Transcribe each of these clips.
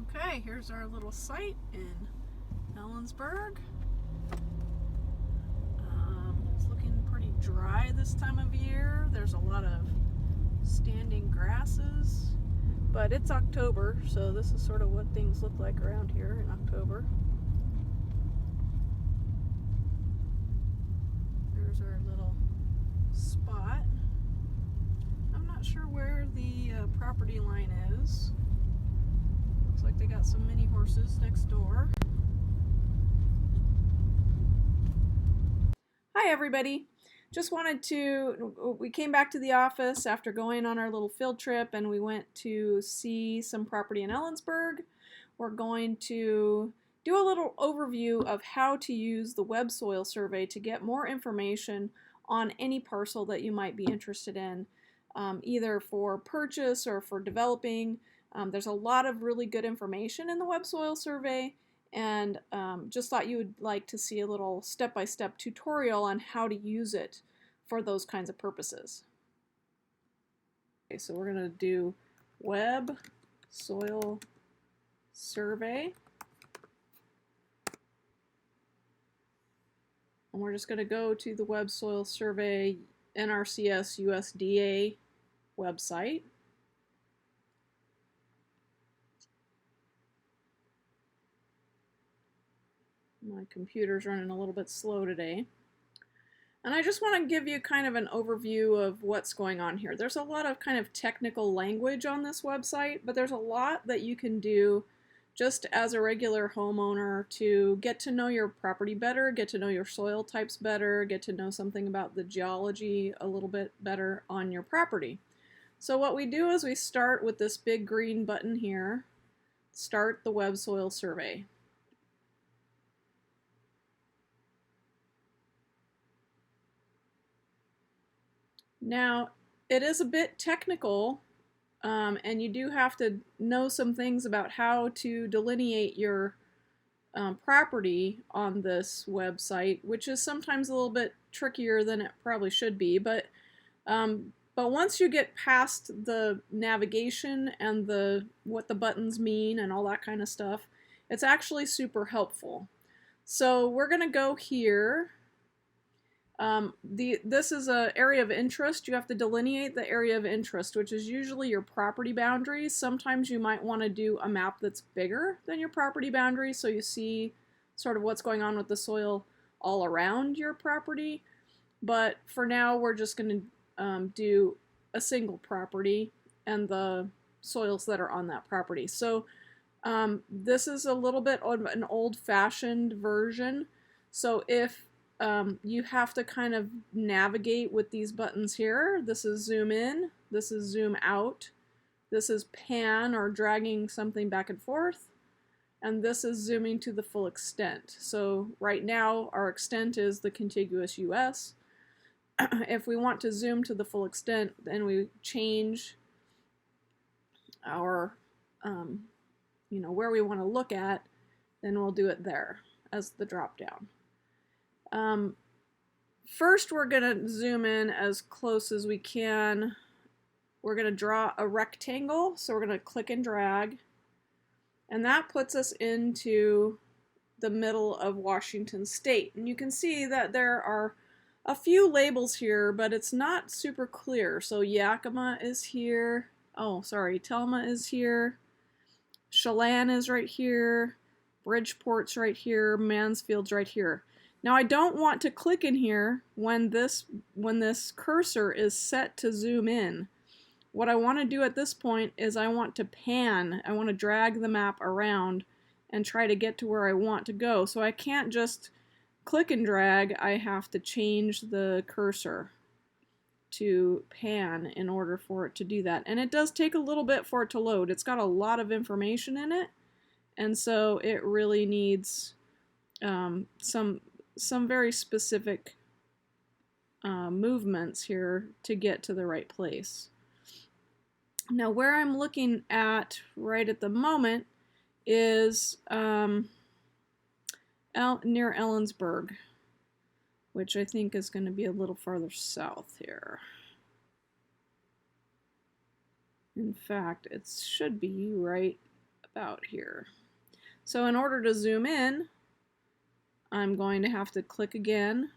Okay, here's our little site in Ellensburg. It's looking pretty dry this time of year. There's a lot of standing grasses, but it's October, so this is sort of what things look like around here in October. There's our little spot. I'm not sure where the property line is. Looks like they got some mini horses next door. Hi everybody! Just wanted to, we came back to the office after going on our little field trip and we went to see some property in Ellensburg. We're going to do a little overview of how to use the web soil survey to get more information on any parcel that you might be interested in, either for purchase or for developing. There's a lot of really good information in the web soil survey, and just thought you would like to see a little step-by-step tutorial on how to use it for those kinds of purposes. Okay, so we're going to do web soil survey. And we're just going to go to the web soil survey NRCS USDA website. My computer's running a little bit slow today. And I just want to give you kind of an overview of what's going on here. There's a lot of kind of technical language on this website, but there's a lot that you can do just as a regular homeowner to get to know your property better, get to know your soil types better, get to know something about the geology a little bit better on your property. So what we do is we start with this big green button here, Start the Web Soil Survey. Now, it is a bit technical, and you do have to know some things about how to delineate your property on this website, which is sometimes a little bit trickier than it probably should be. But once you get past the navigation and what the buttons mean and all that kind of stuff, it's actually super helpful. So we're going to go here. This is an area of interest. You have to delineate the area of interest, which is usually your property boundaries. Sometimes you might want to do a map that's bigger than your property boundaries, so you see sort of what's going on with the soil all around your property. But for now, we're just going to do a single property and the soils that are on that property. So this is a little bit of an old-fashioned version. So if you have to kind of navigate with these buttons here. This is zoom in, this is zoom out, this is pan or dragging something back and forth, and this is zooming to the full extent. So right now our extent is the contiguous US. If we want to zoom to the full extent, then we change our, where we want to look at, then we'll do it there as the drop down. First, we're going to zoom in as close as we can. We're going to draw a rectangle, so we're going to click and drag, and that puts us into the middle of Washington State. And you can see that there are a few labels here, but it's not super clear. So Yakima is here. Oh, sorry, Telma is here. Chelan is right here. Bridgeport's right here. Mansfield's right here. Now I don't want to click in here when this cursor is set to zoom in. What I want to do at this point is I want to pan. I want to drag the map around and try to get to where I want to go. So I can't just click and drag. I have to change the cursor to pan in order for it to do that. And it does take a little bit for it to load. It's got a lot of information in it, and so it really needs some very specific movements here to get to the right place. Now where I'm looking at right at the moment is near Ellensburg, which I think is going to be a little farther south here. In fact, it should be right about here. So in order to zoom in, I'm going to have to click again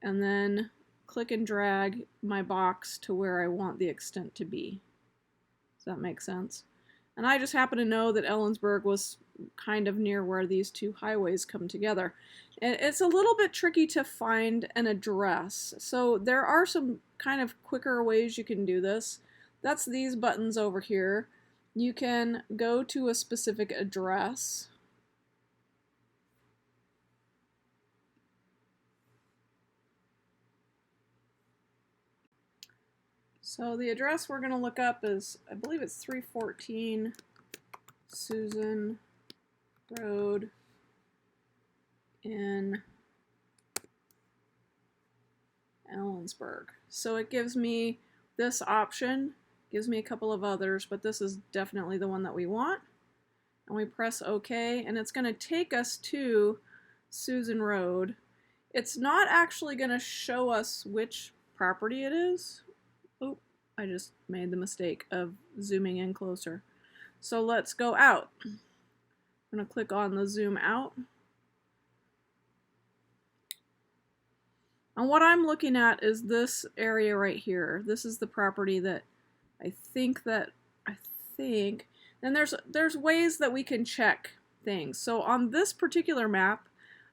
and then click and drag my box to where I want the extent to be. Does that make sense? And I just happen to know that Ellensburg was kind of near where these two highways come together. And it's a little bit tricky to find an address. So there are some kind of quicker ways you can do this. That's these buttons over here. You can go to a specific address. So the address we're going to look up is, I believe it's 314 Susan Road in Ellensburg. So it gives me this option, gives me a couple of others, but this is definitely the one that we want. And we press OK, and it's going to take us to Susan Road. It's not actually going to show us which property it is. Oh, I just made the mistake of zooming in closer. So let's go out. I'm going to click on the zoom out. And what I'm looking at is this area right here. This is the property that I think, and there's ways that we can check things. So on this particular map,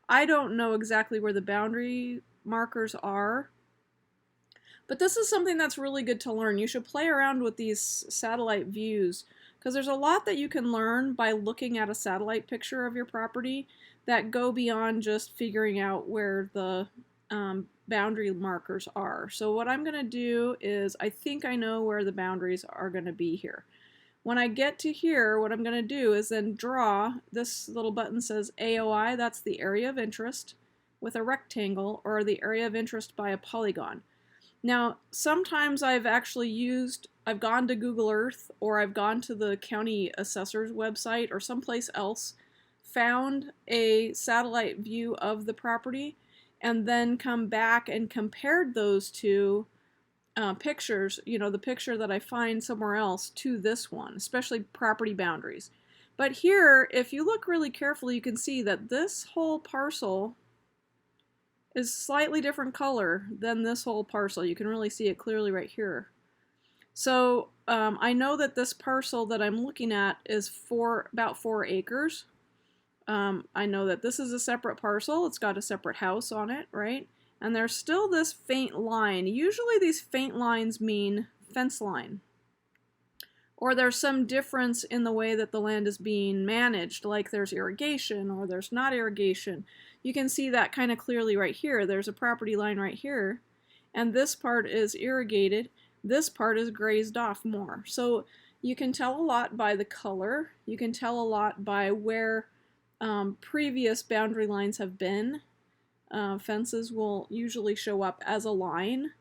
I don't know exactly where the boundary markers are. But this is something that's really good to learn. You should play around with these satellite views because there's a lot that you can learn by looking at a satellite picture of your property that go beyond just figuring out where the boundary markers are. So what I'm going to do is, I think I know where the boundaries are going to be here. When I get to here, what I'm going to do is then draw, this little button says AOI, that's the area of interest, with a rectangle, or the area of interest by a polygon. Now, sometimes I've gone to Google Earth, or I've gone to the county assessor's website or someplace else, found a satellite view of the property, and then come back and compared those two pictures, you know, the picture that I find somewhere else to this one, especially property boundaries. But here, if you look really carefully, you can see that this whole parcel is slightly different color than this whole parcel. You can really see it clearly right here. So I know that this parcel that I'm looking at is about 4 acres. I know that this is a separate parcel. It's got a separate house on it, right? And there's still this faint line. Usually these faint lines mean fence line. Or there's some difference in the way that the land is being managed, like there's irrigation or there's not irrigation. You can see that kind of clearly right here. There's a property line right here, and this part is irrigated. This part is grazed off more. So you can tell a lot by the color. You can tell a lot by where previous boundary lines have been. Fences will usually show up as a line.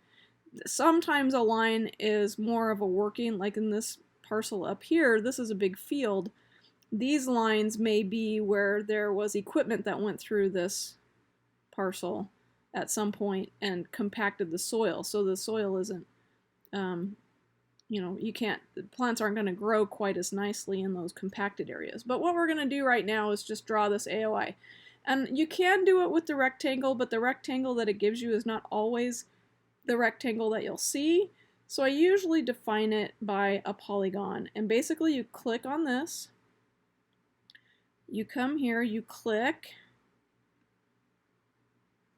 Sometimes a line is more of a working, like in this parcel up here, this is a big field. These lines may be where there was equipment that went through this parcel at some point and compacted the soil. So the soil isn't, you know, the plants aren't going to grow quite as nicely in those compacted areas. But what we're going to do right now is just draw this AOI. And you can do it with the rectangle, but the rectangle that it gives you is not always the rectangle that you'll see. So I usually define it by a polygon. And basically you click on this, you come here, you click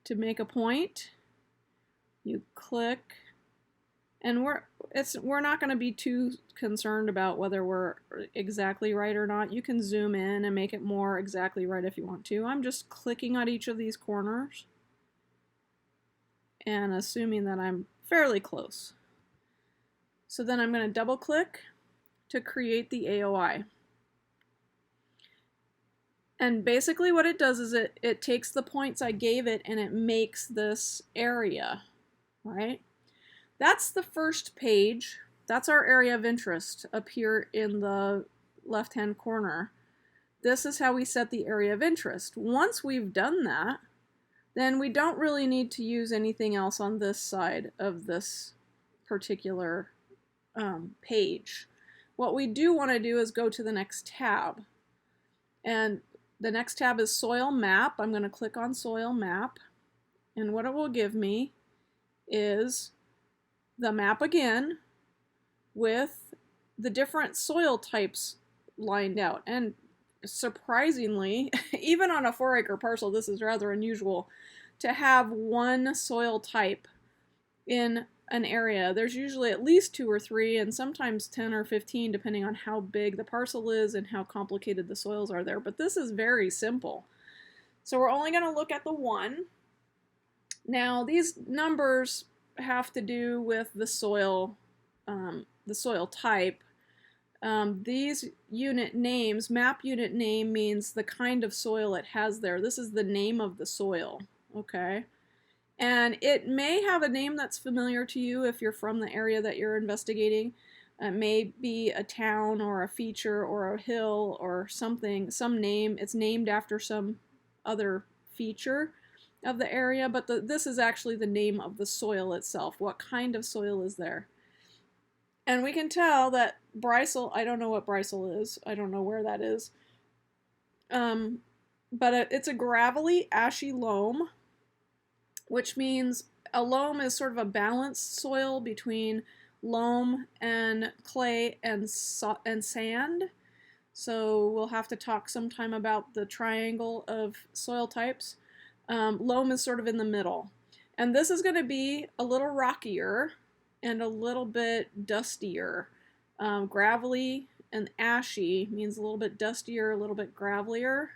to make a point, you click, and we're not going to be too concerned about whether we're exactly right or not. You can zoom in and make it more exactly right if you want to. I'm just clicking on each of these corners and assuming that I'm fairly close. So then I'm going to double click to create the AOI. And basically what it does is it takes the points I gave it and it makes this area, right? That's the first page. That's our area of interest up here in the left-hand corner. This is how we set the area of interest. Once we've done that, then we don't really need to use anything else on this side of this particular page. What we do want to do is go to the next tab. And the next tab is Soil Map. I'm going to click on Soil Map. And what it will give me is the map again with the different soil types lined out. And surprisingly, even on a 4-acre parcel, this is rather unusual to have one soil type in an area. There's usually at least 2 or 3 and sometimes 10 or 15 depending on how big the parcel is and how complicated the soils are there. But this is very simple. So we're only going to look at the one. Now these numbers have to do with the soil type. These unit names, map unit name means the kind of soil it has there. This is the name of the soil, okay? And it may have a name that's familiar to you if you're from the area that you're investigating. It may be a town or a feature or a hill or something, some name. It's named after some other feature of the area, but this is actually the name of the soil itself. What kind of soil is there? And we can tell that Brisel, I don't know what Brisel is. I don't know where that is. But it's a gravelly, ashy loam, which means a loam is sort of a balanced soil between loam and clay and sand. So we'll have to talk sometime about the triangle of soil types. Loam is sort of in the middle. And this is going to be a little rockier and a little bit dustier. Gravelly and ashy means a little bit dustier, a little bit gravelier,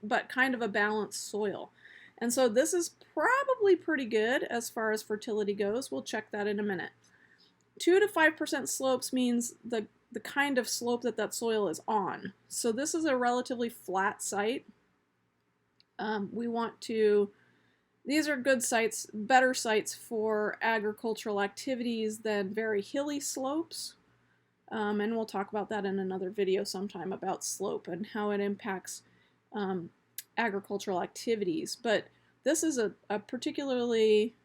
but kind of a balanced soil. And so this is probably pretty good as far as fertility goes. We'll check that in a minute. 2 to 5% slopes means the kind of slope that soil is on. So this is a relatively flat site. These are good sites, better sites for agricultural activities than very hilly slopes. And we'll talk about that in another video sometime about slope and how it impacts agricultural activities. But this is a particularly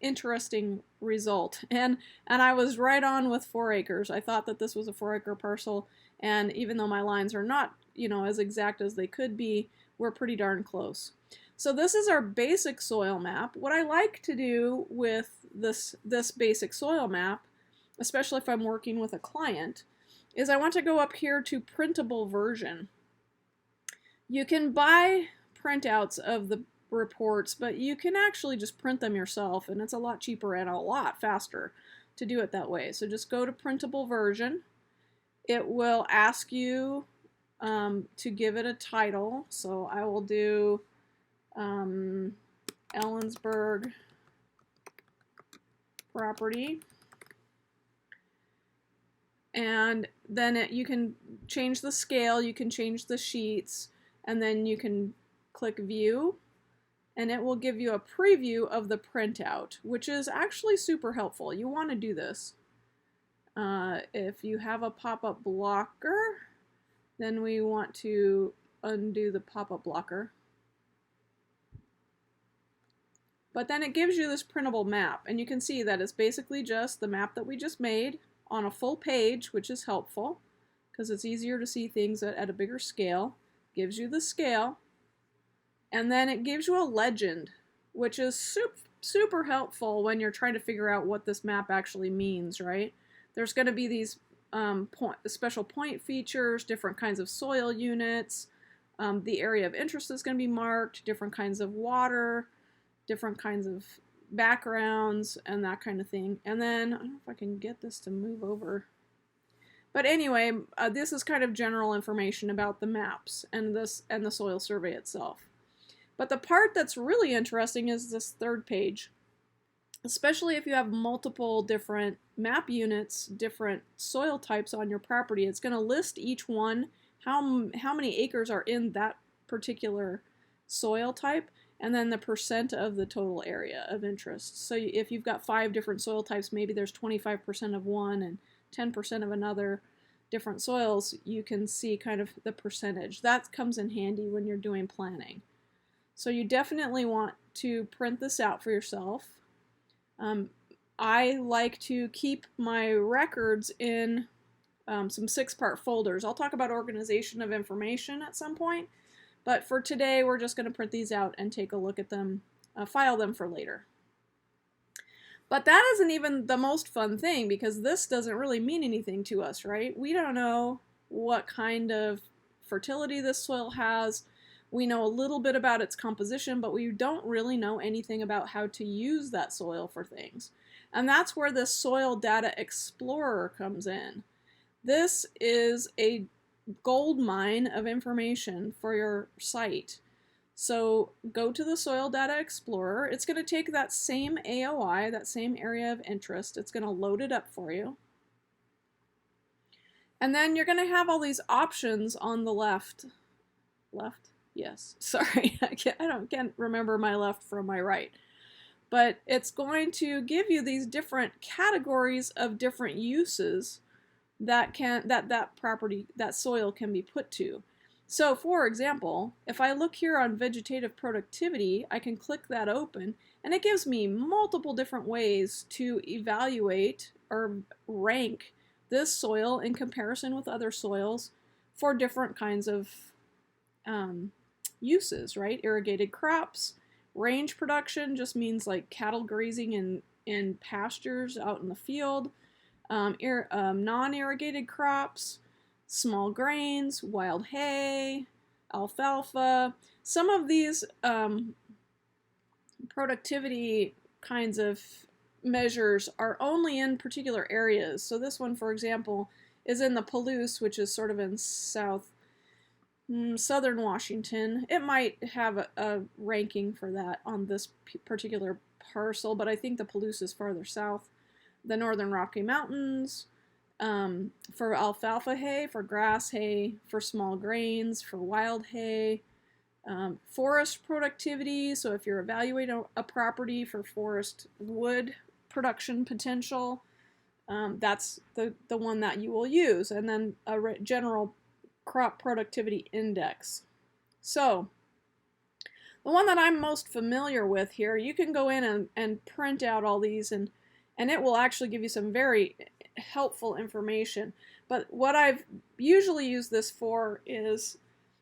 interesting result. And I was right on with 4 acres. I thought that this was a 4-acre parcel, and even though my lines are not, as exact as they could be, we're pretty darn close. So this is our basic soil map. What I like to do with this basic soil map, especially if I'm working with a client, is I want to go up here to printable version. You can buy printouts of the reports, but you can actually just print them yourself, and it's a lot cheaper and a lot faster to do it that way. So just go to printable version. It will ask you to give it a title. So I will do Ellensburg property. And then you can change the scale, you can change the sheets, and then you can click view, and it will give you a preview of the printout, which is actually super helpful. You want to do this. If you have a pop-up blocker, then we want to undo the pop-up blocker. But then it gives you this printable map, and you can see that it's basically just the map that we just made on a full page, which is helpful because it's easier to see things at a bigger scale. Gives you the scale, and then it gives you a legend, which is super helpful when you're trying to figure out what this map actually means, right? There's going to be these special point features, different kinds of soil units, the area of interest is going to be marked, different kinds of water, different kinds of backgrounds, and that kind of thing. And then, I don't know if I can get this to move over. But anyway, this is kind of general information about the maps and the soil survey itself. But the part that's really interesting is this third page. Especially if you have multiple different map units, different soil types on your property, it's going to list each one, how many acres are in that particular soil type, and then the percent of the total area of interest. So if you've got 5 different soil types, maybe there's 25% of one and 10% of another different soils, you can see kind of the percentage. That comes in handy when you're doing planning. So you definitely want to print this out for yourself. I like to keep my records in some 6-part folders. I'll talk about organization of information at some point, but for today we're just going to print these out and take a look at them, file them for later. But that isn't even the most fun thing, because this doesn't really mean anything to us, right? We don't know what kind of fertility this soil has. We know a little bit about its composition, but we don't really know anything about how to use that soil for things. And that's where the Soil Data Explorer comes in. This is a gold mine of information for your site. So go to the Soil Data Explorer. It's going to take that same AOI, that same area of interest. It's going to load it up for you. And then you're going to have all these options on the left. Left? Yes. Sorry, I can't remember my left from my right. But it's going to give you these different categories of different uses that that soil can be put to. So for example, if I look here on vegetative productivity, I can click that open, and it gives me multiple different ways to evaluate or rank this soil in comparison with other soils for different kinds of uses, right? Irrigated crops, range production just means like cattle grazing in pastures out in the field, non-irrigated crops, small grains, wild hay, alfalfa. Some of these productivity kinds of measures are only in particular areas. So this one, for example, is in the Palouse, which is sort of in southern Washington. It might have a ranking for that on this particular parcel, but I think the Palouse is farther south. The Northern Rocky Mountains, for alfalfa hay, for grass hay, for small grains, for wild hay, forest productivity. So if you're evaluating a property for forest wood production potential, that's the one that you will use. And then a general crop productivity index. So the one that I'm most familiar with here, you can go in and print out all these, and it will actually give you some very helpful information. But what I've usually used this for is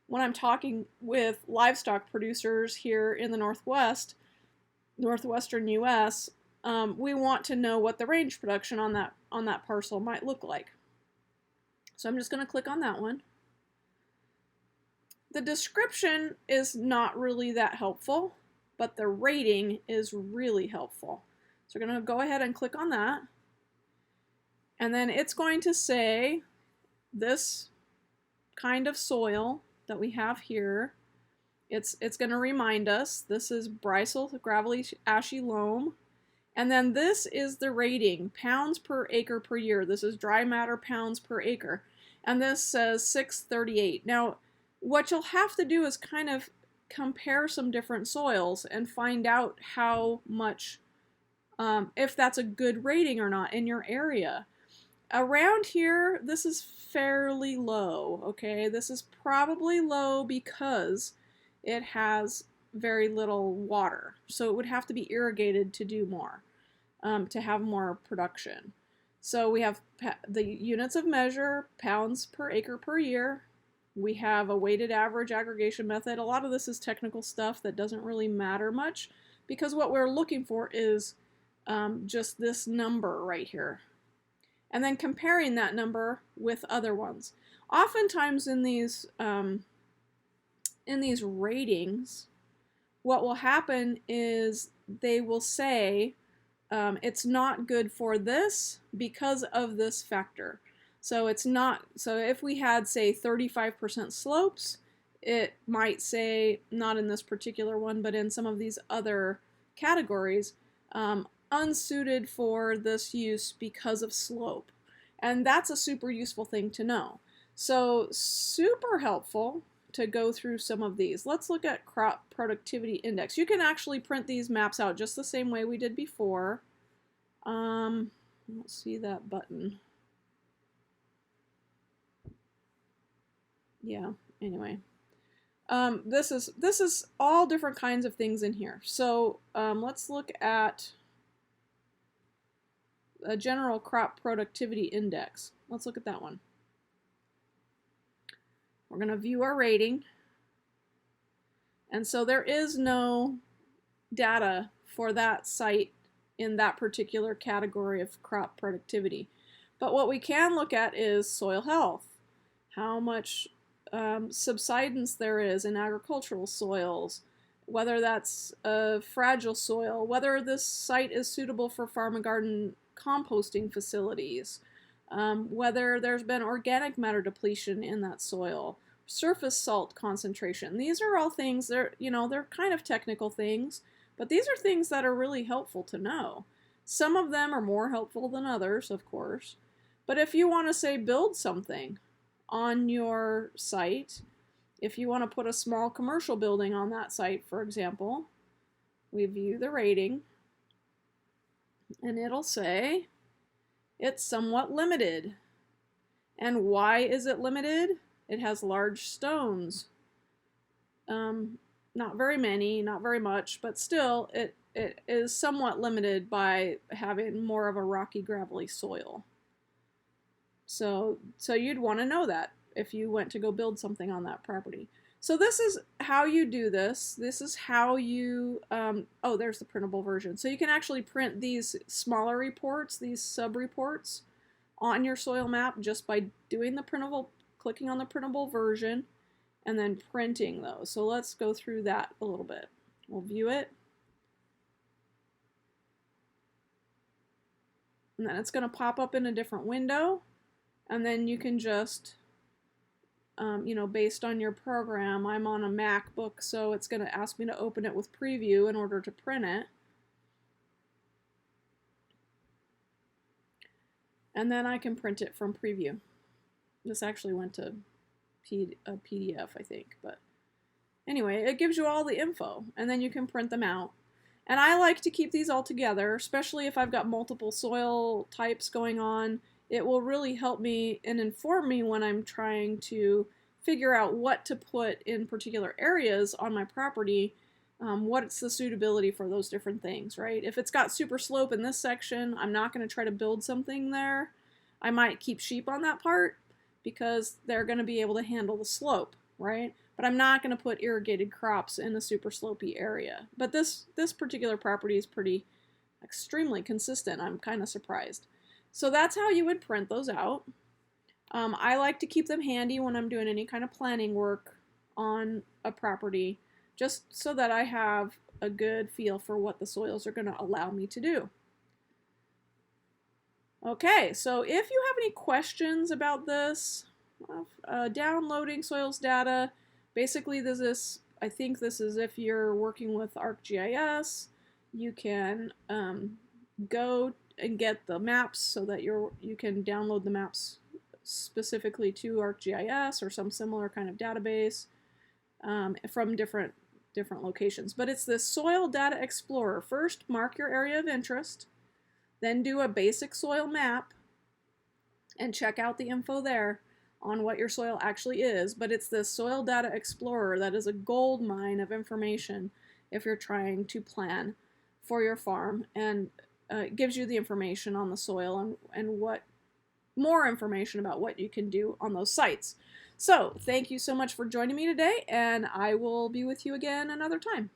when I'm talking with livestock producers here in the northwestern US, we want to know what the range production on that parcel might look like. So I'm just going to click on that one. The description is not really that helpful, but the rating is really helpful. So we're going to go ahead and click on that. And then it's going to say this kind of soil that we have here. It's going to remind us this is Bristle gravelly ashy loam. And then this is the rating, pounds per acre per year. This is dry matter pounds per acre. And this says 638. Now, what you'll have to do is kind of compare some different soils and find out how much, if that's a good rating or not in your area. Around here, this is fairly low, okay? This is probably low because it has very little water. So it would have to be irrigated to do more, to have more production. So we have the units of measure, pounds per acre per year. We have a weighted average aggregation method. A lot of this is technical stuff that doesn't really matter much, because what we're looking for is just this number right here. And then comparing that number with other ones. Oftentimes in these ratings, what will happen is they will say it's not good for this because of this factor. So it's not, so if we had, say, 35% slopes, it might say, not in this particular one, but in some of these other categories, unsuited for this use because of slope. And that's a super useful thing to know. So super helpful to go through some of these. Let's look at crop productivity index. You can actually print these maps out just the same way we did before. I don't see that button. Yeah, anyway. This is all different kinds of things in here. So let's look at a general crop productivity index. Let's look at that one. We're going to view our rating. And so there is no data for that site in that particular category of crop productivity. But what we can look at is soil health, how much subsidence there is in agricultural soils, whether that's a fragile soil, whether this site is suitable for farm and garden composting facilities, whether there's been organic matter depletion in that soil, surface salt concentration. These are all things, they're kind of technical things, but these are things that are really helpful to know. Some of them are more helpful than others, of course. But if you want to, say, build something on your site, if you want to put a small commercial building on that site, for example, we view the rating, and it'll say it's somewhat limited. And why is it limited? It has large stones. Not very many, not very much, but still it is somewhat limited by having more of a rocky, gravelly soil. So you'd want to know that if you went to go build something on that property. So this is how you do this. This is how you, oh, there's the printable version. So you can actually print these smaller reports, these sub-reports on your soil map just by doing the printable, clicking on the printable version, and then printing those. So let's go through that a little bit. We'll view it. And then it's going to pop up in a different window. And then you can just, based on your program, I'm on a MacBook, so it's going to ask me to open it with Preview in order to print it. And then I can print it from Preview. This actually went to a PDF, I think, but anyway, it gives you all the info, and then you can print them out. And I like to keep these all together, especially if I've got multiple soil types going on. It will really help me and inform me when I'm trying to figure out what to put in particular areas on my property, what's the suitability for those different things, right? If it's got super slope in this section, I'm not going to try to build something there. I might keep sheep on that part because they're going to be able to handle the slope, right? But I'm not going to put irrigated crops in a super slopey area. But this particular property is extremely consistent. I'm kind of surprised. So that's how you would print those out. I like to keep them handy when I'm doing any kind of planning work on a property, just so that I have a good feel for what the soils are going to allow me to do. Okay, so if you have any questions about this, downloading soils data, basically I think this is if you're working with ArcGIS, you can go and get the maps so that you can download the maps specifically to ArcGIS or some similar kind of database from different locations. But it's this Soil Data Explorer. First, mark your area of interest, then do a basic soil map and check out the info there on what your soil actually is. But it's this Soil Data Explorer that is a gold mine of information if you're trying to plan for your farm, and it gives you the information on the soil and what more information about what you can do on those sites. So thank you so much for joining me today, and I will be with you again another time.